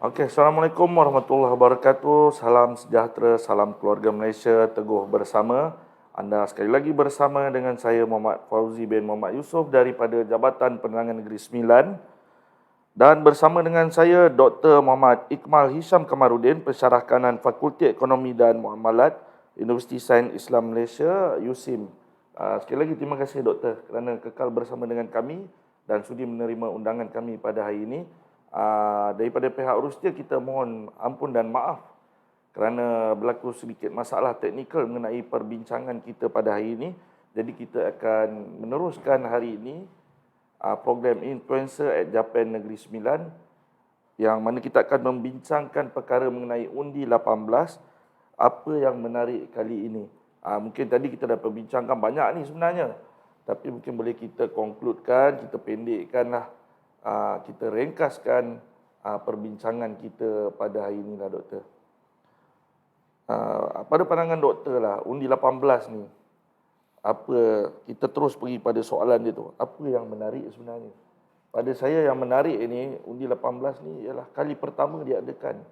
Okey, Assalamualaikum warahmatullahi wabarakatuh. Salam sejahtera, salam keluarga Malaysia, teguh bersama. Anda sekali lagi bersama dengan saya Muhammad Fauzi bin Muhammad Yusof daripada Jabatan Penerangan Negeri Sembilan. Dan bersama dengan saya Dr. Muhammad Iqmal Hisham Kamarudin, Pensyarah Kanan Fakulti Ekonomi dan Muamalat Universiti Sains Islam Malaysia, USIM. Sekali lagi terima kasih Doktor kerana kekal bersama dengan kami dan sudi menerima undangan kami pada hari ini. Daripada pihak Rustia kita mohon ampun dan maaf kerana berlaku sedikit masalah teknikal mengenai perbincangan kita pada hari ini. Jadi kita akan meneruskan hari ini program Influencer at Japan Negeri Sembilan, yang mana kita akan membincangkan perkara mengenai undi 18. Apa yang menarik kali ini? Mungkin tadi kita dah perbincangkan banyak ni sebenarnya, tapi mungkin boleh kita concludekan, kita pendekkanlah, kita ringkaskan perbincangan kita pada hari ini lah Doktor. Pada pandangan Doktor lah, undi 18 ni, apa, kita terus pergi pada soalan dia tu, apa yang menarik sebenarnya? Pada saya yang menarik ini, undi 18 ni ialah kali pertama dia adakan.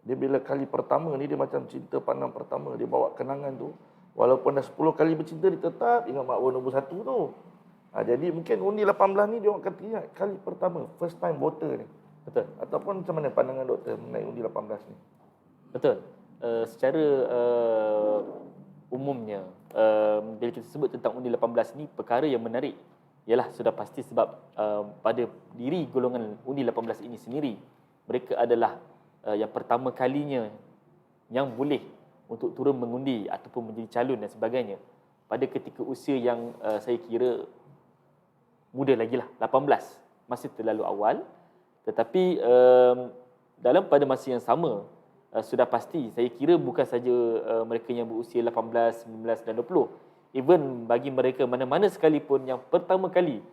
Dia bila kali pertama ni, dia macam cinta pandang pertama, dia bawa kenangan tu. Walaupun dah 10 kali bercinta, dia tetap ingat mak bawa nombor 1 tu. Jadi mungkin undi 18 ni dia orang kata ingat kali pertama, first time voter ni. Betul. Ataupun macam mana pandangan Doktor mengenai undi 18 ni? Betul. Secara umumnya, bila kita sebut tentang undi 18 ni, perkara yang menarik ialah sudah pasti sebab pada diri golongan undi 18 ini sendiri, mereka adalah yang pertama kalinya yang boleh untuk turun mengundi ataupun menjadi calon dan sebagainya pada ketika usia yang saya kira muda lagi lah, 18, masih terlalu awal. Tetapi pada masa yang sama, sudah pasti saya kira bukan saja mereka yang berusia 18, 19 dan 20. Even bagi mereka mana-mana sekalipun yang pertama kali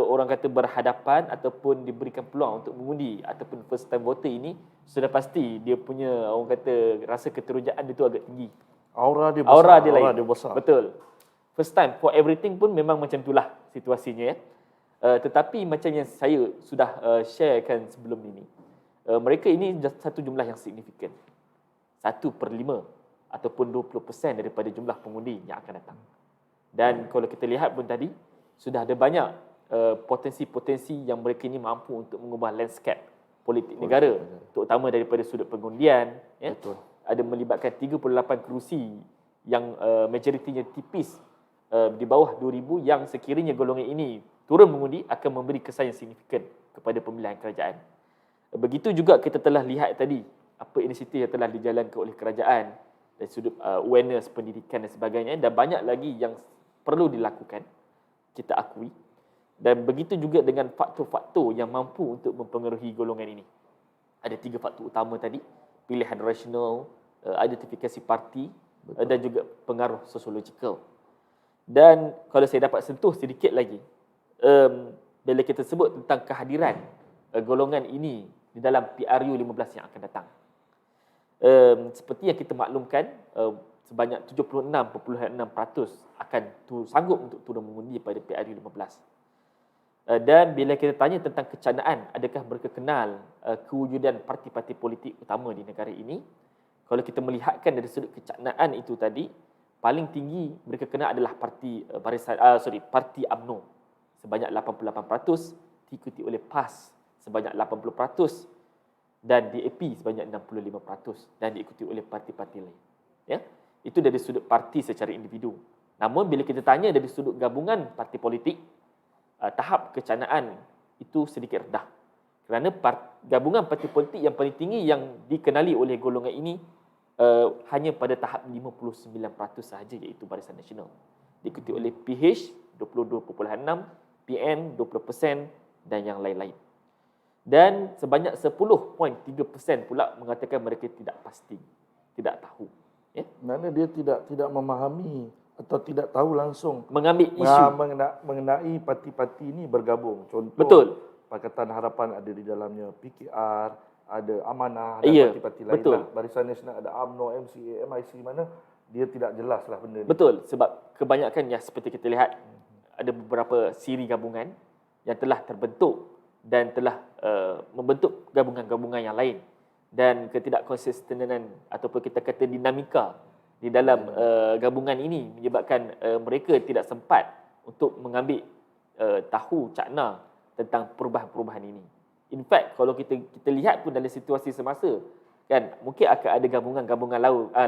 orang kata berhadapan ataupun diberikan peluang untuk mengundi ataupun first time voter ini, sudah pasti dia punya orang kata rasa keterujaan dia tu agak tinggi. Aura dia lain. Aura dia besar. Betul. First time for everything pun memang macam itulah situasinya ya. Tetapi macam yang saya sudah sharekan sebelum ini, mereka ini satu jumlah yang signifikan. 1/5 ataupun 20% daripada jumlah pengundi yang akan datang. Dan kalau kita lihat pun tadi, sudah ada banyak potensi-potensi yang mereka ini mampu untuk mengubah landscape politik negara, terutama daripada sudut pengundian. Ya. Betul. Ada melibatkan 38 kerusi yang majoritinya tipis, di bawah 2,000, yang sekiranya golongan ini turun mengundi akan memberi kesan yang signifikan kepada pemilihan kerajaan. Begitu juga kita telah lihat tadi apa inisiatif yang telah dijalankan oleh kerajaan dari sudut awareness, pendidikan dan sebagainya, dan banyak lagi yang perlu dilakukan, kita akui. Dan begitu juga dengan faktor-faktor yang mampu untuk mempengaruhi golongan ini. Ada 3 faktor utama tadi: pilihan rasional, identifikasi parti, dan juga pengaruh sosiologikal. Dan kalau saya dapat sentuh sedikit lagi, bila kita sebut tentang kehadiran golongan ini di dalam PRU 15 yang akan datang, seperti yang kita maklumkan, sebanyak 76.6% akan sanggup untuk turun mengundi pada PRU 15. Dan bila kita tanya tentang kecanaan, adakah mereka kenal kewujudan parti-parti politik utama di negara ini? Kalau kita melihatkan dari sudut kecanaan itu tadi, paling tinggi mereka kenal adalah parti UMNO sebanyak 88%, diikuti oleh PAS sebanyak 80%, dan DAP sebanyak 65%, dan diikuti oleh parti-parti lain. Ya, itu dari sudut parti secara individu. Namun bila kita tanya dari sudut gabungan parti politik, tahap kecanaan itu sedikit rendah. Kerana gabungan parti politik yang paling tinggi yang dikenali oleh golongan ini hanya pada tahap 59% sahaja, iaitu Barisan Nasional. Diikuti oleh PH 22.6%, PN 20%, dan yang lain-lain. Dan sebanyak 10.3% pula mengatakan mereka tidak pasti, tidak tahu. Ya? Kerana dia tidak memahami atau tidak tahu langsung mengambil isu mengenai parti-parti ini bergabung. Contoh, betul, Pakatan Harapan ada di dalamnya, PKR, ada Amanah, dan parti-parti lain. Betul. Barisan Nasional ada UMNO, MCA, MIC, mana dia tidak jelas lah benda ni. Betul, sebab kebanyakan yang seperti kita lihat, ada beberapa siri gabungan yang telah terbentuk dan telah membentuk gabungan-gabungan yang lain, dan ketidakkonsistenan ataupun kita kata dinamika di dalam gabungan ini menyebabkan mereka tidak sempat untuk mengambil tahu cakna tentang perubahan-perubahan ini. In fact, kalau kita lihat pun dalam situasi semasa, kan, mungkin akan ada gabungan-gabungan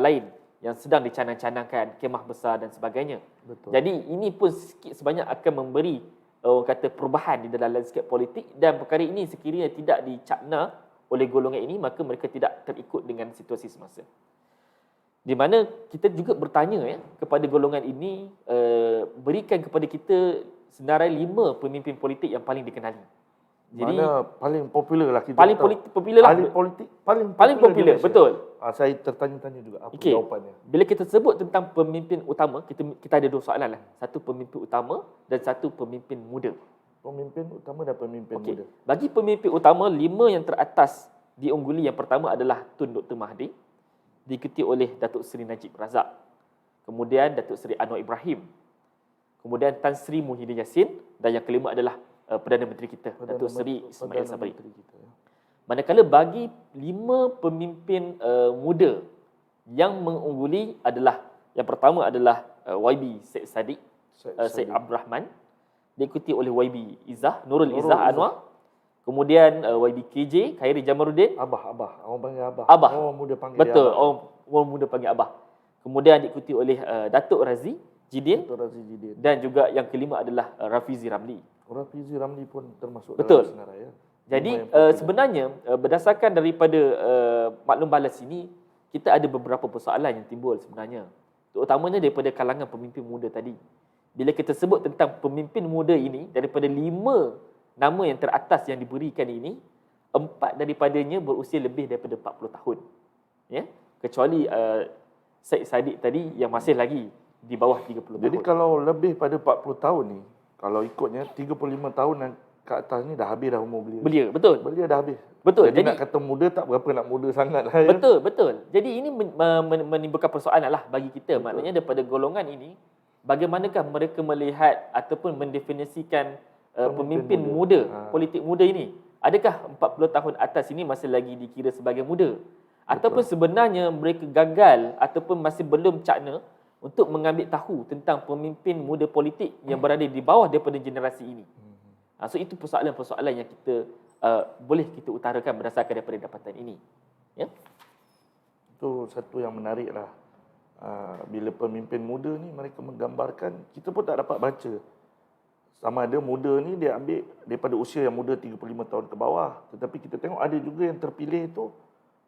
lain yang sedang dicanang-canangkan, kemah besar dan sebagainya. Betul. Jadi ini pun sikit sebanyak akan memberi orang kata perubahan di dalam landscape politik, dan perkara ini sekiranya tidak dicakna oleh golongan ini, maka mereka tidak terikut dengan situasi semasa. Di mana kita juga bertanya kepada golongan ini, berikan kepada kita senarai 5 pemimpin politik yang paling dikenali. Jadi mana paling popular lah kita paling tahu. popular lah. Ahli politik paling Popular, di Malaysia. betul. Saya tertanya-tanya juga apa Okey. jawapannya. Bila kita sebut tentang pemimpin utama, kita ada 2 soalan lah. Satu pemimpin utama dan satu pemimpin muda. Pemimpin utama dan pemimpin Okey. muda. Bagi pemimpin utama, 5 yang teratas diungguli. Yang pertama adalah Tun Dr. Mahathir, diikuti oleh Datuk Seri Najib Razak. Kemudian Datuk Seri Anwar Ibrahim. Kemudian Tan Sri Muhyiddin Yassin, dan yang kelima adalah Perdana Menteri kita, Datuk Seri Ismail Sabri. Manakala bagi 5 pemimpin muda yang mengungguli adalah, yang pertama adalah YB Syed Saddiq, Syed Abdul Rahman, diikuti oleh YB Nurul Izzah Anwar. Kemudian YB KJ, Khairi Jamaluddin. Abah. Orang panggil Abah. Abah. Orang muda panggil Betul, dia Abah. orang muda panggil Abah. Kemudian diikuti oleh Datuk Razi Jidin, Dr. Razi Jidin. dan juga yang kelima adalah Rafizi Ramli. Rafizi Ramli pun termasuk Betul. dalam senarai ya. Jadi Lima yang popular. sebenarnya berdasarkan daripada maklum balas ini, kita ada beberapa persoalan yang timbul sebenarnya. Terutamanya daripada kalangan pemimpin muda tadi. Bila kita sebut tentang pemimpin muda ini, daripada 5 nama yang teratas yang diberikan ini, 4 daripadanya berusia lebih daripada 40 tahun. Ya? Kecuali Syed Saddiq tadi yang masih lagi di bawah 30 tahun. Jadi kalau lebih pada 40 tahun ni, kalau ikutnya 35 tahun dan ke atas ni dah habis dah umur belia. Belia, betul. Belia dah habis. Betul. Jadi nak kata muda tak berapa nak muda sangat lah ya. Betul. Jadi ini menimbulkan persoalan lah bagi kita. Betul. Maknanya daripada golongan ini, bagaimanakah mereka melihat ataupun mendefinisikan pemimpin muda, politik muda ini? Adakah 40 tahun atas ini masih lagi dikira sebagai muda? Ataupun sebenarnya mereka gagal ataupun masih belum cakna untuk mengambil tahu tentang pemimpin muda politik yang berada di bawah daripada generasi ini. So itu persoalan-persoalan yang kita boleh kita utarakan berdasarkan daripada dapatan ini. Ya. Itu satu yang menarik lah. Bila pemimpin muda ni mereka menggambarkan, kita pun tak dapat baca. Sama ada muda ni dia ambil daripada usia yang muda 35 tahun ke bawah. Tetapi kita tengok ada juga yang terpilih itu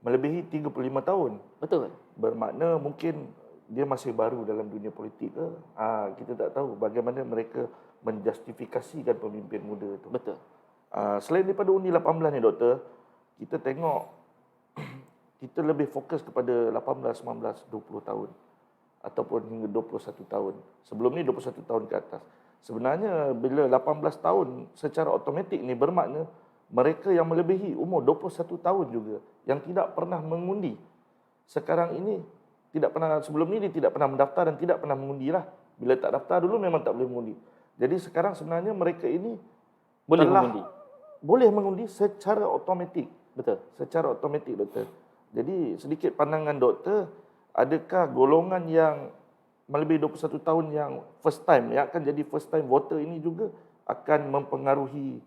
melebihi 35 tahun. Betul. Bermakna mungkin dia masih baru dalam dunia politik ke? Kita tak tahu bagaimana mereka menjustifikasikan pemimpin muda itu. Betul. Selain daripada undi 18 ni doktor, kita tengok kita lebih fokus kepada 18, 19, 20 tahun ataupun hingga 21 tahun. Sebelum ni 21 tahun ke atas. Sebenarnya bila 18 tahun secara automatik ni bermakna mereka yang melebihi umur 21 tahun juga yang tidak pernah mengundi. Sekarang ini tidak pernah, sebelum ni dia tidak pernah mendaftar dan tidak pernah mengundi lah. Bila tak daftar dulu memang tak boleh mengundi. Jadi sekarang sebenarnya mereka ini boleh mengundi secara automatik. Betul. Secara automatik doktor. Jadi sedikit pandangan doktor, adakah golongan yang melebihi 21 tahun yang first time, yang akan jadi first time voter ini juga akan mempengaruhi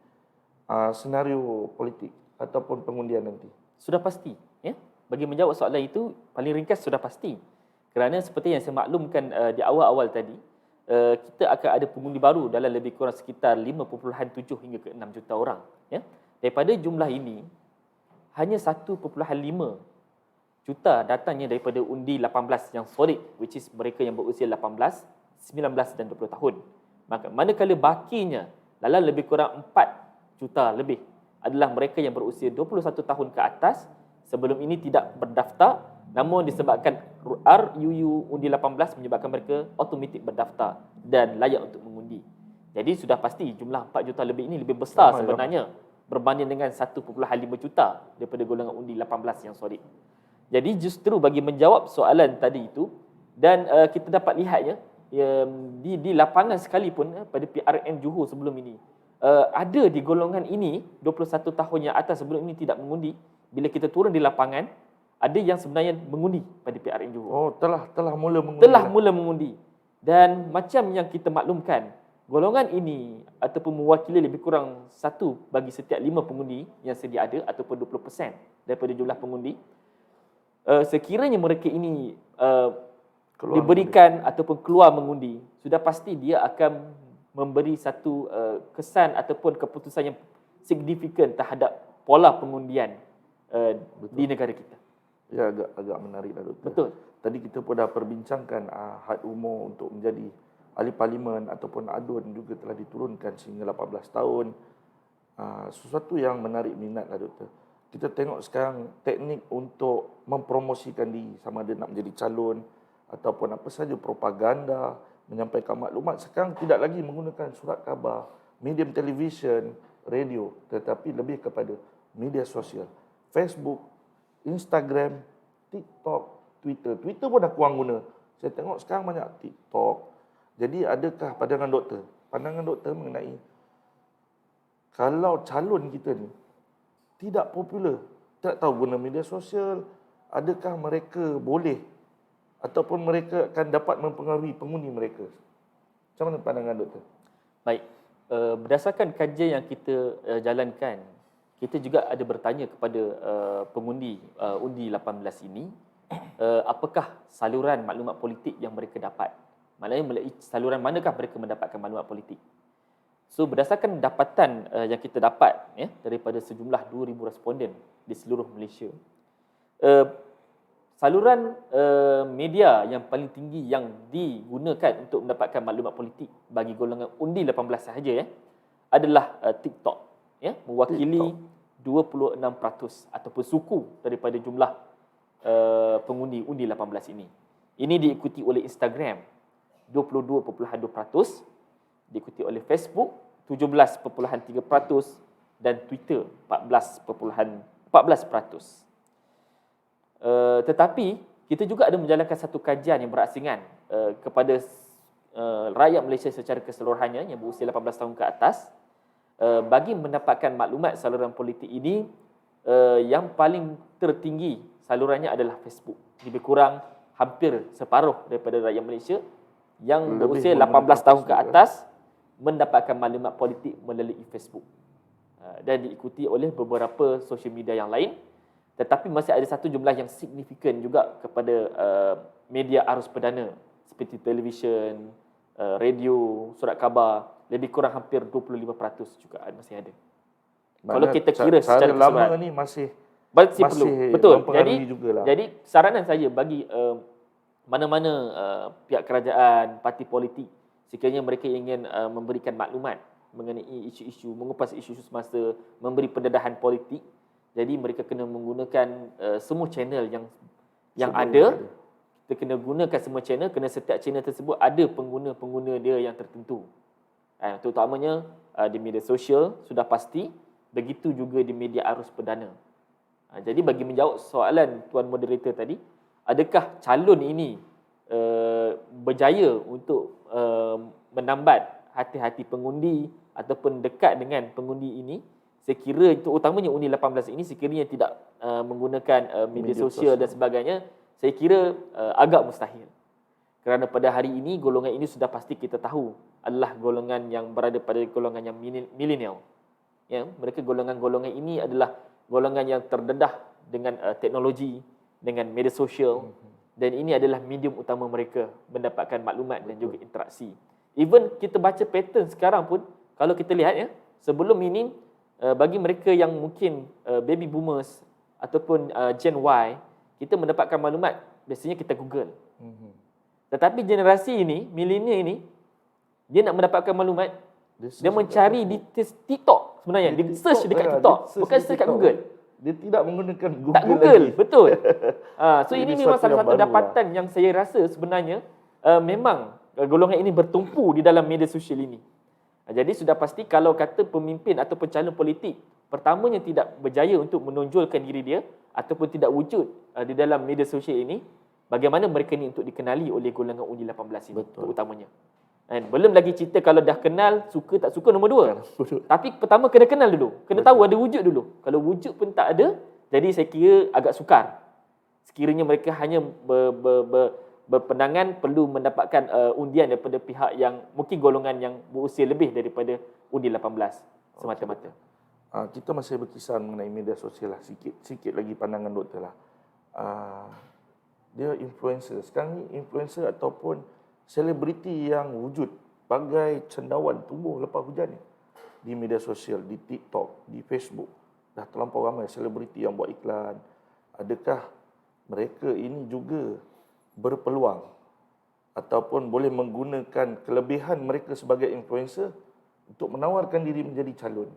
senario politik ataupun pengundian nanti? Sudah pasti, ya. Bagi menjawab soalan itu, paling ringkas sudah pasti. Kerana seperti yang saya maklumkan di awal-awal tadi, kita akan ada pengundi baru dalam lebih kurang sekitar 5.7 hingga ke 6 juta orang. Ya. Daripada jumlah ini, hanya 1.5 juta datangnya daripada undi 18 yang solid, which is mereka yang berusia 18, 19 dan 20 tahun. Manakala bakinya dalam lebih kurang 4 juta lebih adalah mereka yang berusia 21 tahun ke atas, sebelum ini tidak berdaftar, namun disebabkan RUU undi 18 menyebabkan mereka automatik berdaftar dan layak untuk mengundi. Jadi sudah pasti jumlah 4 juta lebih ini lebih besar sebenarnya berbanding dengan 1.5 juta daripada golongan undi 18 yang solid. Jadi justru bagi menjawab soalan tadi itu, dan kita dapat lihat di lapangan sekalipun pada PRN Johor sebelum ini, ada di golongan ini 21 tahun yang atas sebelum ini tidak mengundi. Bila kita turun di lapangan, ada yang sebenarnya mengundi pada PRN Johor. Oh, telah mula mengundi. Telah mula mengundi. Dan macam yang kita maklumkan, golongan ini ataupun mewakili lebih kurang 1 bagi setiap 5 pengundi yang sedia ada ataupun 20% daripada jumlah pengundi. Sekiranya mereka ini diberikan ataupun keluar mengundi, sudah pasti dia akan memberi satu kesan ataupun keputusan yang signifikan terhadap pola pengundian di negara kita. Ya, agak menarik lah, Doktor. Betul. Tadi kita pun dah perbincangkan had umur untuk menjadi ahli parlimen ataupun adun juga telah diturunkan sehingga 18 tahun. Sesuatu yang menarik minat lah, Doktor. Kita tengok sekarang teknik untuk mempromosikan diri, sama ada nak menjadi calon ataupun apa saja propaganda, menyampaikan maklumat, sekarang tidak lagi menggunakan surat khabar, medium television, radio, tetapi lebih kepada media sosial. Facebook, Instagram, TikTok, Twitter. Twitter pun dah kurang guna. Saya tengok sekarang banyak TikTok. Jadi adakah pandangan doktor mengenai kalau calon kita ni tidak popular, tak tahu guna media sosial, adakah mereka boleh ataupun mereka akan dapat mempengaruhi pengundi mereka? Macam mana pandangan doktor? Baik, berdasarkan kajian yang kita jalankan, kita juga ada bertanya kepada pengundi undi 18 ini, apakah saluran maklumat politik yang mereka dapat? Maknanya melalui saluran manakah mereka mendapatkan maklumat politik? So berdasarkan dapatan yang kita dapat daripada sejumlah 2,000 responden di seluruh Malaysia, saluran media yang paling tinggi yang digunakan untuk mendapatkan maklumat politik bagi golongan undi 18 sahaja adalah TikTok, mewakili TikTok. 26% ataupun suku daripada jumlah pengundi undi 18 ini. Ini diikuti oleh Instagram 22.2%, diikuti oleh Facebook 17.3% dan Twitter 14%. Tetapi kita juga ada menjalankan satu kajian yang berasingan kepada rakyat Malaysia secara keseluruhannya yang berusia 18 tahun ke atas. Bagi mendapatkan maklumat saluran politik ini, yang paling tertinggi salurannya adalah Facebook. Lebih kurang hampir separuh daripada rakyat Malaysia yang berusia 18 tahun ke atas mendapatkan maklumat politik melalui Facebook. Dan diikuti oleh beberapa social media yang lain. Tetapi masih ada satu jumlah yang signifikan juga kepada media arus perdana seperti televisyen, radio, surat khabar. Lebih kurang hampir 25% juga masih ada. Kalau kita kira secara lama ni masih perlu. Betul. Jugalah. Jadi saranan saya bagi mana-mana pihak kerajaan, parti politik, sekiranya mereka ingin memberikan maklumat mengenai isu-isu, mengupas isu-isu semasa, memberi pendedahan politik, jadi mereka kena menggunakan semua channel yang ada. Kita kena gunakan semua channel, kena setiap channel tersebut ada pengguna-pengguna dia yang tertentu. Terutamanya di media sosial sudah pasti, begitu juga di media arus perdana. Jadi bagi menjawab soalan Tuan Moderator tadi, adakah calon ini berjaya untuk menambat hati-hati pengundi ataupun dekat dengan pengundi ini? Saya kira terutamanya undi 18 ini sekiranya tidak menggunakan media sosial dan sebagainya, saya kira agak mustahil. Kerana pada hari ini golongan ini sudah pasti kita tahu adalah golongan yang berada pada golongan yang milenial. Mereka golongan-golongan ini adalah golongan yang terdedah dengan teknologi, dengan media sosial, dan ini adalah medium utama mereka mendapatkan maklumat dan juga interaksi. Even kita baca pattern sekarang pun, kalau kita lihat sebelum ini bagi mereka yang mungkin baby boomers ataupun Gen Y, kita mendapatkan maklumat biasanya kita Google. Tetapi generasi ini, milenial ini, dia nak mendapatkan maklumat, dia mencari di TikTok sebenarnya. Dia search dekat TikTok, bukan search dekat Google. Dia tidak menggunakan Google. Tak Google, lagi. betul. So ini memang sesuatu salah yang satu baru dapatan yang saya rasa sebenarnya memang golongan ini bertumpu di dalam media sosial ini. Jadi sudah pasti kalau kata pemimpin atau calon politik pertamanya tidak berjaya untuk menonjolkan diri dia ataupun tidak wujud di dalam media sosial ini, bagaimana mereka ni untuk dikenali oleh golongan undi 18 ini terutamanya. Dan belum lagi cerita kalau dah kenal, suka tak suka nombor dua. Betul. Tapi pertama kena kenal dulu. Kena tahu ada wujud dulu. Kalau wujud pun tak ada, jadi saya kira agak sukar. Sekiranya mereka hanya berpendangan perlu mendapatkan undian daripada pihak yang mungkin golongan yang berusia lebih daripada undi 18 semata-mata. Kita masih berkisar mengenai media sosial lah. Sikit lagi pandangan doktor lah. Dia influencer. Sekarang ni influencer ataupun selebriti yang wujud bagai cendawan tumbuh lepas hujan ni. Di media sosial, di TikTok, di Facebook. Dah terlampau ramai selebriti yang buat iklan. Adakah mereka ini juga berpeluang ataupun boleh menggunakan kelebihan mereka sebagai influencer untuk menawarkan diri menjadi calon?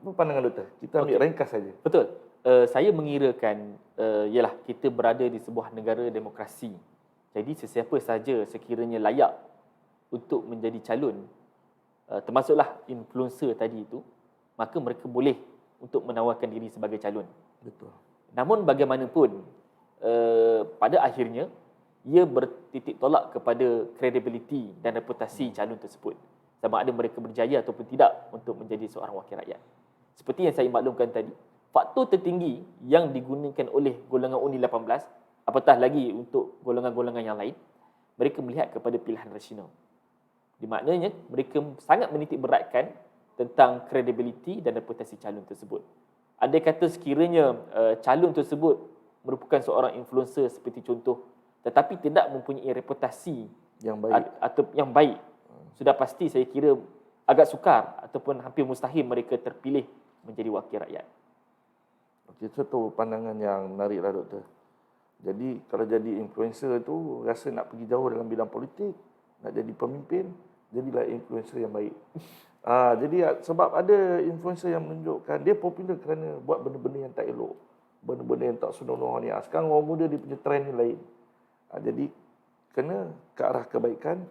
Itu pandangan doktor. Kita ambil ringkas saja. Betul. Saya mengirakan ialah kita berada di sebuah negara demokrasi. Jadi sesiapa saja sekiranya layak untuk menjadi calon, termasuklah influencer tadi itu, maka mereka boleh untuk menawarkan diri sebagai calon. Betul. Namun bagaimanapun, pada akhirnya ia bertitik tolak kepada kredibiliti dan reputasi calon tersebut. Sama ada mereka berjaya ataupun tidak untuk menjadi seorang wakil rakyat. Seperti yang saya maklumkan tadi, faktor tertinggi yang digunakan oleh golongan undi 18, apatah lagi untuk golongan-golongan yang lain, mereka melihat kepada pilihan rasional. Di maknanya, mereka sangat menitik beratkan tentang kredibiliti dan reputasi calon tersebut. Andai kata sekiranya calon tersebut merupakan seorang influencer seperti contoh, tetapi tidak mempunyai reputasi yang baik, atau yang baik, sudah pasti saya kira agak sukar ataupun hampir mustahil mereka terpilih menjadi wakil rakyat. Okey, itu pandangan yang menarik lah doktor. Jadi kalau jadi influencer tu rasa nak pergi jauh dalam bidang politik, nak jadi pemimpin, jadilah influencer yang baik. Jadi sebab ada influencer yang menunjukkan dia popular kerana buat benda-benda yang tak elok, benda-benda yang tak senonoh ni. Sekarang orang muda dia punya trend ni lain. Jadi kena ke arah kebaikan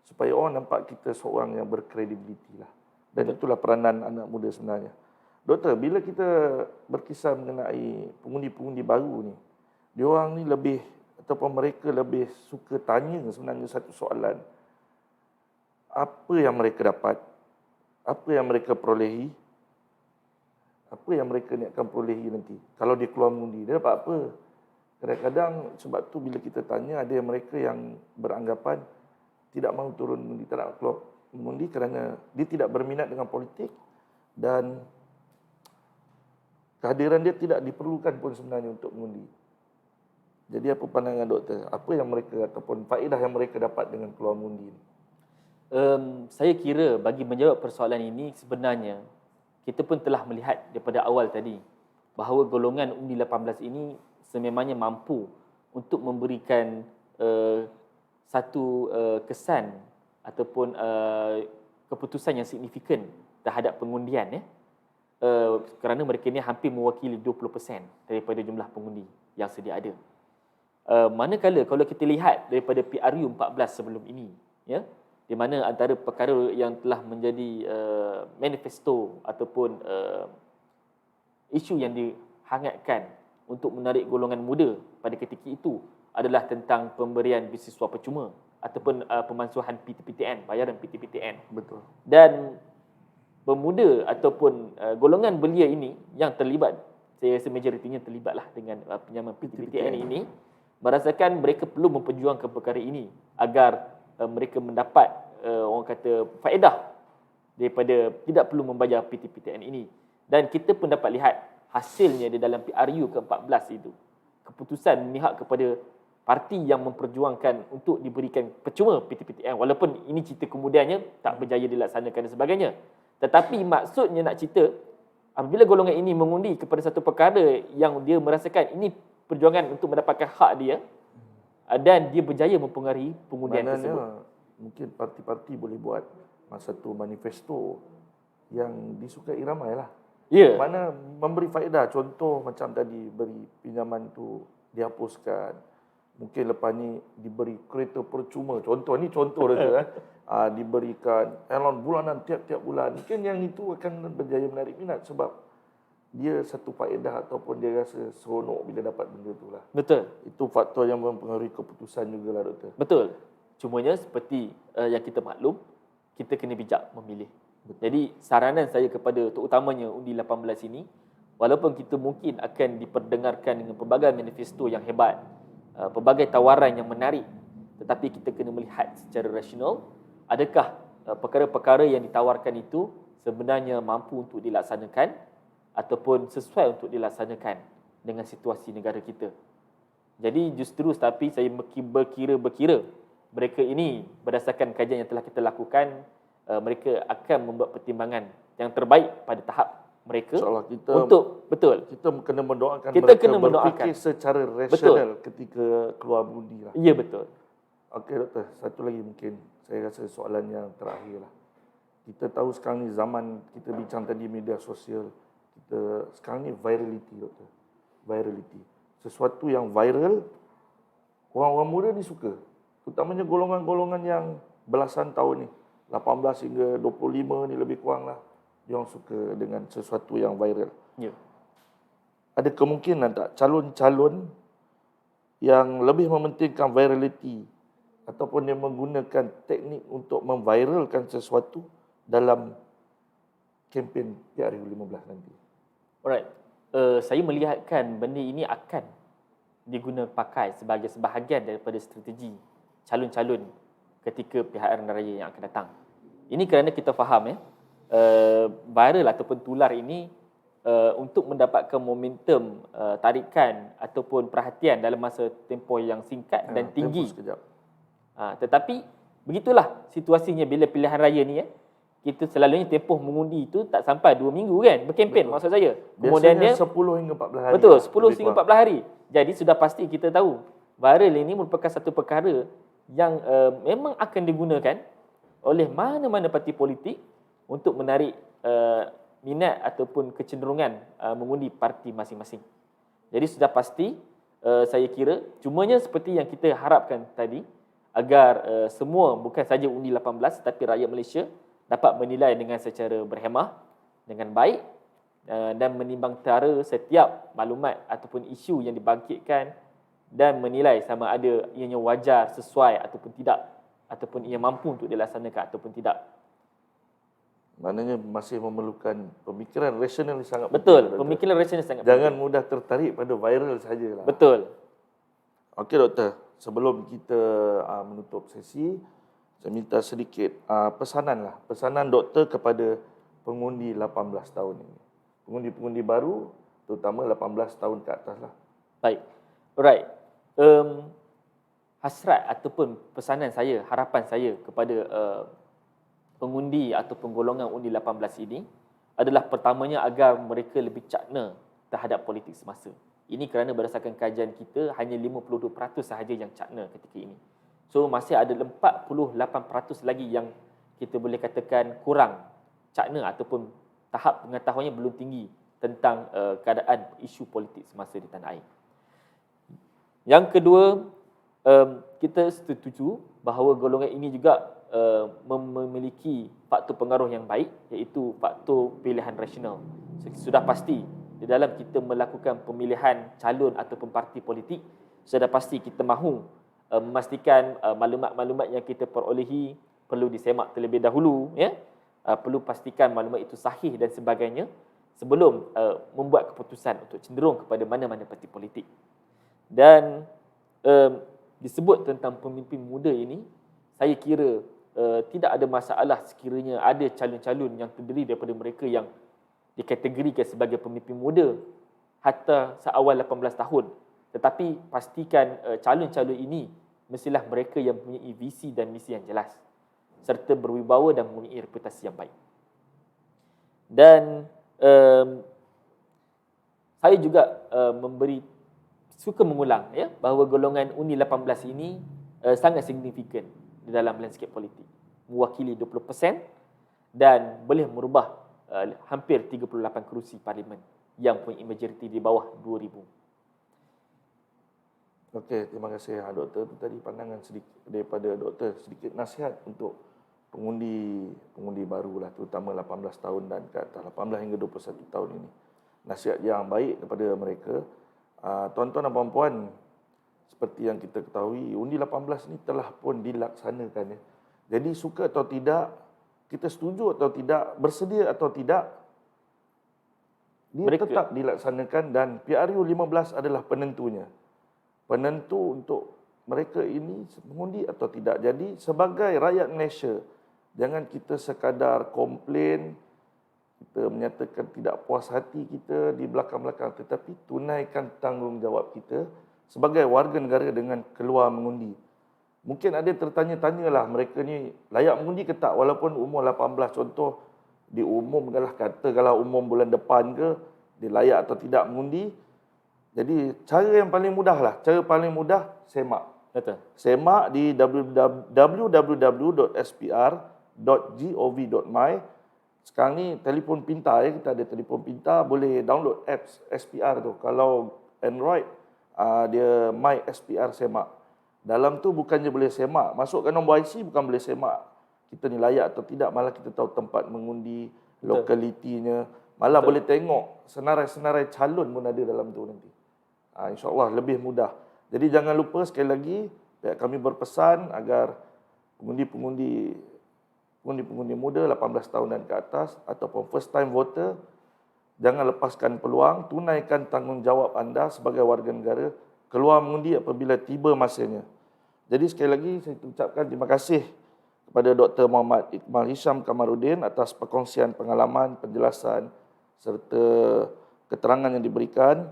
supaya orang nampak kita seorang yang berkredibiliti lah. Dan itulah peranan anak muda sebenarnya. Doktor, bila kita berkisar mengenai pengundi-pengundi baru ni, diorang ni lebih ataupun mereka lebih suka tanya sebenarnya satu soalan. Apa yang mereka dapat? Apa yang mereka perolehi? Apa yang mereka ni akan perolehi nanti? Kalau dia keluar mengundi, dia dapat apa? Kadang-kadang sebab tu bila kita tanya, ada mereka yang beranggapan tidak mahu turun mengundi, tak nak keluar mengundi kerana dia tidak berminat dengan politik dan kehadiran dia tidak diperlukan pun sebenarnya untuk mengundi. Jadi apa pandangan doktor? Apa yang mereka ataupun faedah yang mereka dapat dengan keluar mengundi? Saya kira bagi menjawab persoalan ini sebenarnya kita pun telah melihat daripada awal tadi bahawa golongan undi 18 ini sememangnya mampu untuk memberikan satu kesan ataupun keputusan yang signifikan terhadap pengundian, kerana mereka ini hampir mewakili 20% daripada jumlah pengundi yang sedia ada. Manakala kalau kita lihat daripada PRU 14 sebelum ini, di mana antara perkara yang telah menjadi manifesto ataupun isu yang dihangatkan untuk menarik golongan muda pada ketika itu adalah tentang pemberian beasiswa percuma ataupun pemansuhan PTPTN, bayaran PTPTN. Betul. Dan pemuda ataupun golongan belia ini yang terlibat, saya rasa majoritinya terlibatlah dengan pinjaman PTPTN ini, merasakan mereka perlu memperjuangkan perkara ini agar mereka mendapat orang kata faedah daripada tidak perlu membayar PTPTN ini. Dan kita pun dapat lihat hasilnya di dalam PRU ke-14 itu. Keputusan memihak kepada parti yang memperjuangkan untuk diberikan percuma PTPTN, walaupun ini cerita kemudiannya tak berjaya dilaksanakan dan sebagainya. Tetapi maksudnya nak cerita, apabila golongan ini mengundi kepada satu perkara yang dia merasakan ini perjuangan untuk mendapatkan hak dia, dan dia berjaya mempengaruhi pengundian tersebut. Mungkin parti-parti boleh buat satu manifesto yang disukai ramai lah. Ya. Mana memberi faedah. Contoh macam tadi, beri pinjaman tu dihapuskan. Mungkin lepas ni diberi kereta percuma. Contoh, ni contoh dia diberikan allowance bulanan tiap-tiap bulan. Mungkin yang itu akan berjaya menarik minat sebab dia satu faedah ataupun dia rasa seronok bila dapat benda tu lah. Betul. Itu faktor yang mempengaruhi keputusan jugalah doktor. Betul. Cumanya seperti yang kita maklum, kita kena bijak memilih. Jadi saranan saya kepada terutamanya undi 18 ini, walaupun kita mungkin akan diperdengarkan dengan pelbagai manifesto yang hebat, pelbagai tawaran yang menarik, tetapi kita kena melihat secara rasional, adakah perkara-perkara yang ditawarkan itu sebenarnya mampu untuk dilaksanakan ataupun sesuai untuk dilaksanakan dengan situasi negara kita. Jadi justru tapi saya berkira-kira mereka ini berdasarkan kajian yang telah kita lakukan, mereka akan membuat pertimbangan yang terbaik pada tahap mereka kita untuk betul. Kita kena mendoakan Kita mereka kena mendoakan berfikir secara rasional ketika keluar undi lah. Ya, betul. Okey doktor, satu lagi mungkin saya rasa soalan yang terakhir lah. Kita tahu sekarang ni zaman kita bincang tadi media sosial, kita sekarang ni virality doktor. Virality. Sesuatu yang viral, orang-orang muda ni suka. Terutamanya golongan-golongan yang belasan tahun ni. 18 hingga 25 ni lebih kurang lah. Dia orang suka dengan sesuatu yang viral. Ya. Ada kemungkinan tak calon-calon yang lebih mementingkan virality ataupun dia menggunakan teknik untuk memviralkan sesuatu dalam kempen PRU15 nanti? Alright. Saya melihatkan benda ini akan diguna pakai sebagai sebahagian daripada strategi calon-calon ketika PHR Raya yang akan datang. Ini kerana kita faham viral ataupun tular ini untuk mendapatkan momentum tarikan ataupun perhatian dalam masa tempoh yang singkat dan tinggi. Tetapi begitulah situasinya bila pilihan raya ni kita selalunya tempoh mengundi itu tak sampai 2 minggu kan berkempen. Betul. Maksud saya. Kemudiannya 10 hingga 14 hari. Betul, 10 hingga 14 hari. Jadi sudah pasti kita tahu viral ini merupakan satu perkara yang memang akan digunakan oleh mana-mana parti politik untuk menarik minat ataupun kecenderungan mengundi parti masing-masing. Jadi sudah pasti saya kira cumanya seperti yang kita harapkan tadi agar semua bukan saja undi 18 tapi rakyat Malaysia dapat menilai dengan secara berhemah, dengan baik dan menimbangtara setiap maklumat ataupun isu yang dibangkitkan dan menilai sama ada ianya wajar, sesuai ataupun tidak, ataupun ia mampu untuk dilaksanakan ataupun tidak. Maknanya masih memerlukan pemikiran rasional sangat betul, penting. Pemikiran rasional sangat Jangan penting. Mudah tertarik pada viral sajalah. Betul. Okey doktor, sebelum kita menutup sesi, saya minta sedikit pesanan doktor kepada pengundi 18 tahun ini. Pengundi-pengundi baru, terutama 18 tahun ke atas lah. Baik. Alright. Hasrat ataupun pesanan saya, harapan saya kepada pengundi ataupun golongan undi 18 ini adalah pertamanya agar mereka lebih cakna terhadap politik semasa. Ini kerana berdasarkan kajian kita hanya 52% sahaja yang cakna ketika ini. So masih ada 48% lagi yang kita boleh katakan kurang cakna ataupun tahap pengetahuannya belum tinggi tentang keadaan isu politik semasa di tanah air. Yang kedua, kita setuju bahawa golongan ini juga memiliki faktor pengaruh yang baik, iaitu faktor pilihan rasional. Sudah pasti di dalam kita melakukan pemilihan calon ataupun parti politik, sudah pasti kita mahu memastikan maklumat-maklumat yang kita perolehi perlu disemak terlebih dahulu, perlu pastikan maklumat itu sahih dan sebagainya sebelum membuat keputusan untuk cenderung kepada mana-mana parti politik. Dan disebut tentang pemimpin muda ini, saya kira tidak ada masalah sekiranya ada calon-calon yang terdiri daripada mereka yang dikategorikan sebagai pemimpin muda hatta seawal 18 tahun. Tetapi pastikan calon-calon ini mestilah mereka yang mempunyai visi dan misi yang jelas serta berwibawa dan mempunyai reputasi yang baik. Dan saya juga suka mengulang bahawa golongan undi 18 ini sangat signifikan di dalam landscape politik, mewakili 20% dan boleh merubah hampir 38 kerusi parlimen yang punya majoriti di bawah 2,000. Okey, terima kasih doktor. Itu tadi pandangan sedikit daripada doktor, sedikit nasihat untuk pengundi baru lah, terutama 18 tahun dan ke atas, 18 hingga 21 tahun ini. Nasihat yang baik kepada mereka. Tuan-tuan dan puan-puan, seperti yang kita ketahui, undi 18 ni telah pun dilaksanakan. Ya. Jadi suka atau tidak, kita setuju atau tidak, bersedia atau tidak, dia tetap dilaksanakan dan PRU 15 adalah penentunya. Penentu untuk mereka ini mengundi atau tidak. Jadi sebagai rakyat Malaysia, jangan kita sekadar komplain, kita menyatakan tidak puas hati kita di belakang-belakang, tetapi tunaikan tanggungjawab kita sebagai warga negara dengan keluar mengundi. Mungkin ada tertanya-tanyalah mereka ni layak mengundi ke tak walaupun umur 18. Contoh diumumkanlah, katakanlah umum bulan depan ke, dia layak atau tidak mengundi. Jadi cara yang paling mudah lah, cara paling mudah semak. Betul. Semak di www.spr.gov.my. Sekarang ni telefon pintar ya, kita ada telefon pintar, boleh download apps SPR tu. Kalau Android, dia My SPR Semak. Dalam tu bukannya boleh semak, masukkan nombor IC bukan boleh semak kita ni layak atau tidak, malah kita tahu tempat mengundi, lokalitinya, malah boleh tengok senarai-senarai calon pun ada dalam tu nanti. InsyaAllah lebih mudah. Jadi jangan lupa sekali lagi, pihak kami berpesan agar pengundi-pengundi muda 18 tahun dan ke atas ataupun first time voter, jangan lepaskan peluang, tunaikan tanggungjawab anda sebagai warga negara, keluar mengundi apabila tiba masanya. Jadi sekali lagi saya ucapkan terima kasih kepada Dr. Muhammad Iqmal Hisham Kamarudin atas perkongsian pengalaman, penjelasan serta keterangan yang diberikan.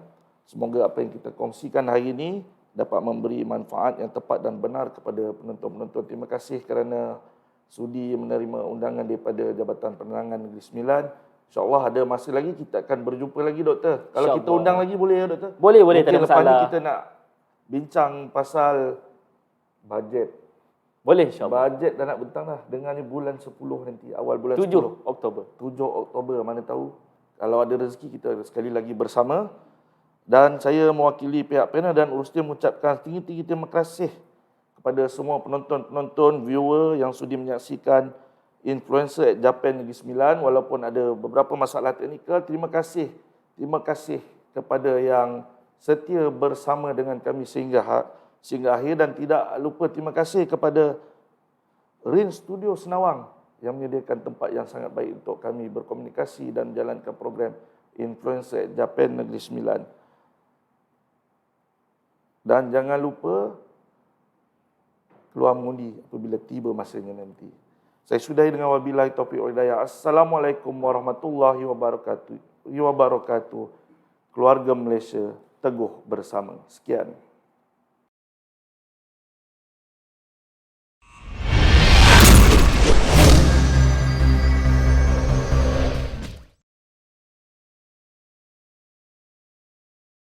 Semoga apa yang kita kongsikan hari ini dapat memberi manfaat yang tepat dan benar kepada penonton-penonton. Terima kasih kerana sudi menerima undangan daripada Jabatan Penerangan Negeri Sembilan. InsyaAllah ada masa lagi kita akan berjumpa lagi, Doktor. Kalau kita undang lagi boleh ya, Doktor? Boleh, tak ada Mungkin lepas masalah. ni kita nak bincang pasal bajet. Boleh, insyaAllah. Bajet dah nak bentang dah. Dengarnya bulan 10 nanti, awal bulan 7 10. Oktober. 7 Oktober, mana tahu. Kalau ada rezeki kita sekali lagi bersama. Dan saya mewakili pihak panel dan urusnya mengucapkan tinggi-tinggi terima kasih kepada semua penonton-penonton, viewer yang sudi menyaksikan Influencer at Japan Negeri Sembilan. Walaupun ada beberapa masalah teknikal, terima kasih. Terima kasih kepada yang setia bersama dengan kami sehingga akhir. Dan tidak lupa terima kasih kepada Rin Studio Senawang yang menyediakan tempat yang sangat baik untuk kami berkomunikasi dan menjalankan program Influencer at Japan Negeri Sembilan. Dan jangan lupa keluar mengundi apabila tiba masanya nanti. Saya sudahi dengan wabillahi taufiq wal hidayah. Assalamualaikum warahmatullahi wabarakatuh. Keluarga Malaysia teguh bersama. Sekian.